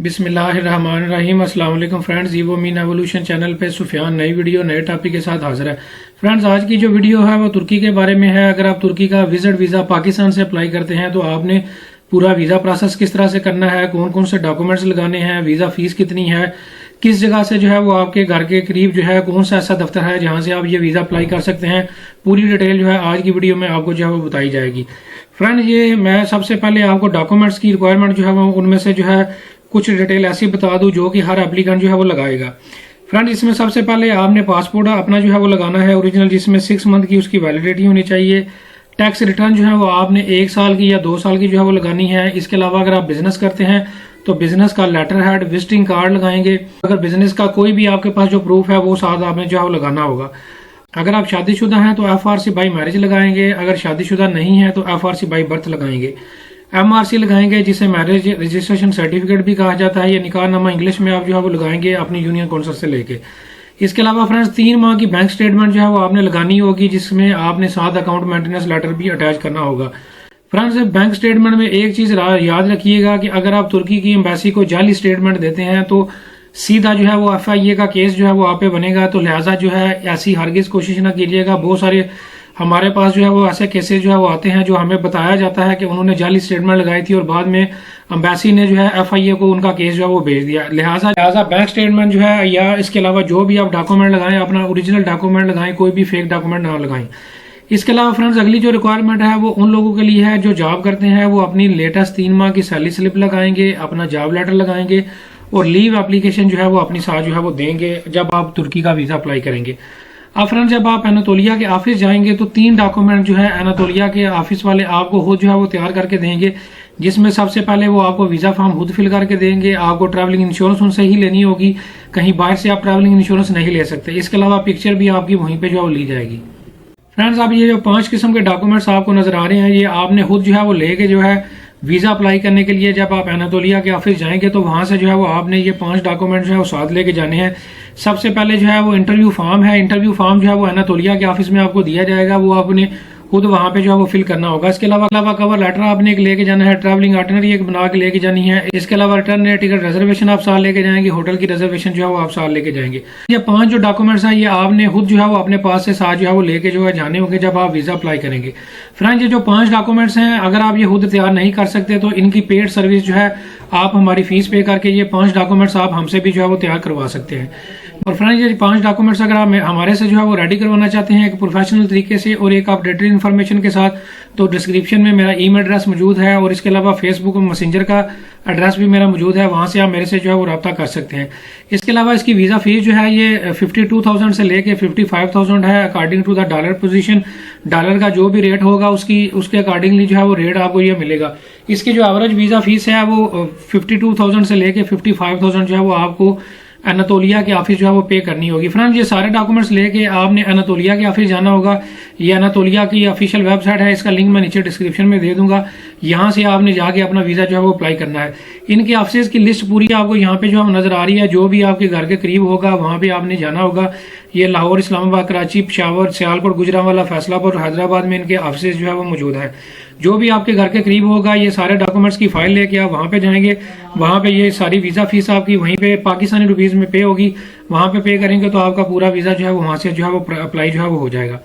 बिस्मिल्लाहिर्रहमानिर्रहीम। अस्सलाम वालेकुम friends, evo mean evolution channel पे सुफियान नई वीडियो नए टॉपिक के साथ हाजिर है। फ्रेंड्स, आज की जो वीडियो है वो तुर्की के बारे में है। अगर आप तुर्की का विजिट वीज़ा पाकिस्तान से अप्लाई करते हैं तो आपने पूरा वीज़ा प्रोसेस किस तरह से करना है, कौन कौन से डॉक्यूमेंट्स लगाने हैं, वीज़ा फीस कितनी है, किस जगह से जो है वो आपके घर के करीब जो है कौन सा ऐसा दफ्तर है जहां से आप ये वीज़ा अप्लाई कर सकते हैं, पूरी डिटेल जो है आज की वीडियो में आपको जो है वो बताई जाएगी। फ्रेंड, ये मैं सबसे पहले आपको डॉक्यूमेंट्स की रिक्वायरमेंट जो है वो उनमें से जो है कुछ डिटेल ऐसी बता दूं जो कि हर एप्लीकेंट जो है वो लगाएगा। फ्रेंड, इसमें सबसे पहले आपने पासपोर्ट अपना जो है वो लगाना है ओरिजिनल, जिसमें 6 मंथ की उसकी वैलिडिटी होनी चाहिए। टैक्स रिटर्न जो है वो आपने 1 साल की या 2 साल की जो है वो लगानी है। इसके अलावा अगर आप बिजनेस करते हैं तो बिजनेस का लेटर हेड, विजिटिंग कार्ड लगाएंगे। अगर बिजनेस का कोई भी आपके पास जो प्रूफ है वो साथ आपने जो है वो लगाना होगा। अगर आप शादीशुदा हैं तो FRC बाई मैरिज लगाएंगे। अगर शादीशुदा नहीं है तो FRC बाई बर्थ लगाएंगे। MRC लगाएंगे, जिसे मैरिज रजिस्ट्रेशन सर्टिफिकेट भी कहा जाता है। ये निकाहनामा इंग्लिश में आप जो है वो लगाएंगे अपनी यूनियन काउंसिल से लेके। इसके अलावा फ्रेंड्स, 3 माह की बैंक स्टेटमेंट जो है वो आपने लगानी होगी, जिसमें आपने साथ अकाउंट मेंटेनेंस लेटर भी अटैच करना होगा। फ्रेंड्स, बैंक स्टेटमेंट में एक चीज याद रखिएगा कि अगर आप तुर्की की एम्बेसी को जाली स्टेटमेंट देते हैं तो सीधा जो है वो FIA का केस जो है वो आप पे बनेगा। तो लिहाजा जो है ऐसी हरगिज कोशिश ना कीजिएगा। बहुत सारे हमारे पास जो है वो ऐसे केसेस जो है वो आते हैं जो हमें बताया जाता है कि उन्होंने जाली स्टेटमेंट लगाई थी और बाद में एम्बेसी ने जो है FIA को उनका केस जो है वो भेज दिया। लिहाजा बैंक स्टेटमेंट जो है या इसके अलावा जो भी आप डॉक्यूमेंट लगाएं अपना ओरिजिनल डॉक्यूमेंट लगाएं, कोई भी फेक डॉक्यूमेंट ना लगाएं। इसके अलावा फ्रेंड्स, अगली जो रिक्वायरमेंट है वो उन लोगों के लिए है जो जॉब करते हैं। वो अपनी लेटेस्ट 3 माह की सैलरी स्लिप लगाएंगे, अपना जॉब लेटर लगाएंगे और लीव एप्लीकेशन जो है वो अपनी साथ जो है वो देंगे जब आप तुर्की का वीजा अप्लाई करेंगे। अब फ्रेंड्स, जब आप एनातोलिया के ऑफिस जाएंगे तो 3 डॉक्यूमेंट जो है एनातोलिया के ऑफिस वाले आपको खुद जो है वो तैयार करके देंगे, जिसमें सबसे पहले वो आपको वीजा फॉर्म खुद फिल करके देंगे। आपको ट्रैवलिंग इंश्योरेंस उनसे ही लेनी होगी, कहीं बाहर से आप ट्रैवलिंग इंश्योरेंस नहीं ले सकते। इसके अलावा पिक्चर भी आपकी वहीं पे जो है वो ली जाएगी। फ्रेंड्स, अब ये जो 5 किस्म के डॉक्यूमेंट्स आपको नजर आ रहे हैं ये आपने खुद जो है वो लेके जो है वीजा अप्लाई करने के लिए जब आप एनातोलिया के ऑफिस जाएंगे तो वहां से जो है वो आपने ये 5 डॉक्यूमेंट जो है वो साथ लेके जाने हैं। सबसे पहले जो है वो इंटरव्यू फॉर्म है। इंटरव्यू फॉर्म जो है वो एनातोलिया के ऑफिस में आपको दिया जाएगा, वो आपने खुद वहां पे जो है वो फिल करना होगा। इसके अलावा कवर लेटर आपने एक लेके जाना है, ट्रैवलिंग आइटनरी एक बना के लेके जानी है। इसके अलावा रिटर्न टिकट रिजर्वेशन आप साथ लेके जाएंगे, होटल की रिजर्वेशन जो है वो आप साथ लेके जाएंगे। ये 5 जो डॉक्यूमेंट्स हैं ये आपने खुद जो है वो अपने पास से साथ जो है वो लेके जो है जाने होंगे जब आप वीजा अप्लाई करेंगे। फ्रेंड्स, ये जो 5 डॉक्यूमेंट्स हैं अगर आप ये खुद तैयार नहीं कर सकते तो इनकी पेड सर्विस जो है आप हमारी फीस पे करके ये 5 डॉक्यूमेंट्स आप हमसे भी जो है वो तैयार करवा सकते हैं। और फ्रेंड्स, ये 5 डॉक्यूमेंट्स अगर आप हमारे से जो है वो रेडी करवाना चाहते हैं एक प्रोफेशनल तरीके से और एक अपडेटेड इन्फॉर्मेशन के साथ, तो डिस्क्रिप्शन में मेरा ईमेल एड्रेस मौजूद है और इसके अलावा फेसबुक और मैसेंजर का एड्रेस भी मेरा मौजूद है, वहां से आप मेरे से जो है वो रब्ता कर सकते हैं। इसके अलावा इसकी वीजा फीस जो है ये 52,000 से लेके 55,000 है according to the dollar position. Dollar का जो भी रेट होगा उसके अकॉर्डिंगली जो है वो रेट आपको ये मिलेगा। इसकी जो एवरेज वीजा फीस है वो 52,000 से लेके 55,000 जो है वो आपको एनातोलिया के ऑफिस जो है वो पे करनी होगी। फ्रेंड्स, ये सारे डॉक्यूमेंट्स लेके आपने एनातोलिया के ऑफिस जाना होगा। ये एनातोलिया की ऑफिशियल वेबसाइट है, इसका लिंक मैं नीचे डिस्क्रिप्शन में दे दूंगा। यहाँ से आपने जाके अपना वीजा जो है वो अप्लाई करना है। इनके ऑफिस की लिस्ट पूरी आपको यहाँ पे जो है नजर आ रही है। जो भी आपके घर के करीब होगा वहां पे आपने जाना होगा। ये लाहौर, इस्लामाबाद, कराची, पेशावर, सियालकोट, गुजरांवाला, फैसलाबाद और हैदराबाद में इनके ऑफिस जो है वो मौजूद है। जो भी आपके घर के करीब होगा ये सारे डॉक्यूमेंट्स की फाइल लेके आप वहां पे जाएंगे। वहां पे ये सारी वीजा फीस आपकी वहीं पे पाकिस्तानी रुपीज में पे होगी, वहां पे पे करेंगे तो आपका पूरा वीजा जो है वहां से जो है वो अप्लाई जो है वो हो जाएगा।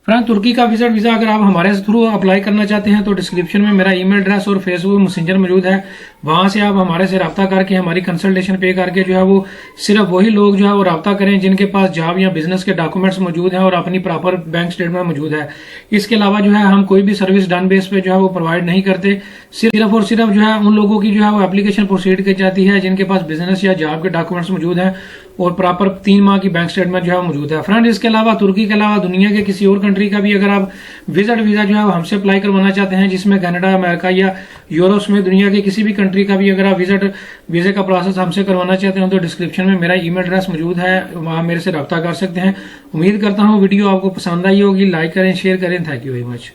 फ्रेंड, तुर्की का विजिट वीजा अगर आप हमारे थ्रू अप्लाई करना चाहते हैं तो डिस्क्रिप्शन में मेरा ईमेल एड्रेस और फेसबुक मैसेंजर मौजूद है। वहां से आप हमारे से रब्ता करके हमारी कंसल्टेशन पे करके जो है वो सिर्फ वही लोग जो है वो रब्ता करें जिनके पास जॉब या बिजनेस के डॉक्यूमेंट्स मौजूद हैं और अपनी प्रॉपर बैंक स्टेटमेंट मौजूद है। इसके अलावा जो है हम कोई भी सर्विस डन बेस पे जो है वो प्रोवाइड नहीं करते। सिर्फ और सिर्फ जो है उन लोगों की जो है वो एप्लीकेशन प्रोसीड की जाती है जिनके पास बिजनेस या जॉब के डॉक्यूमेंट्स मौजूद हैं और प्रॉपर 3 माह की बैंक स्टेटमेंट जो है मौजूद है। फ्रेंड, इसके अलावा तुर्की के अलावा दुनिया के किसी और कंट्री का भी अगर आप विजिट वीजा जो है हमसे अप्लाई करवाना चाहते हैं, जिसमें कनाडा, अमेरिका या यूरोप में दुनिया के किसी भी कंट्री का भी अगर आप विजिट वीजे का प्रोसेस हमसे करवाना चाहते हैं तो डिस्क्रिप्शन में मेरा ईमेल एड्रेस मौजूद है, वहां मेरे से रब्ता कर सकते हैं। उम्मीद करता हूँ वीडियो आपको पसंद आई होगी। लाइक करें, शेयर करें। Thank you very much.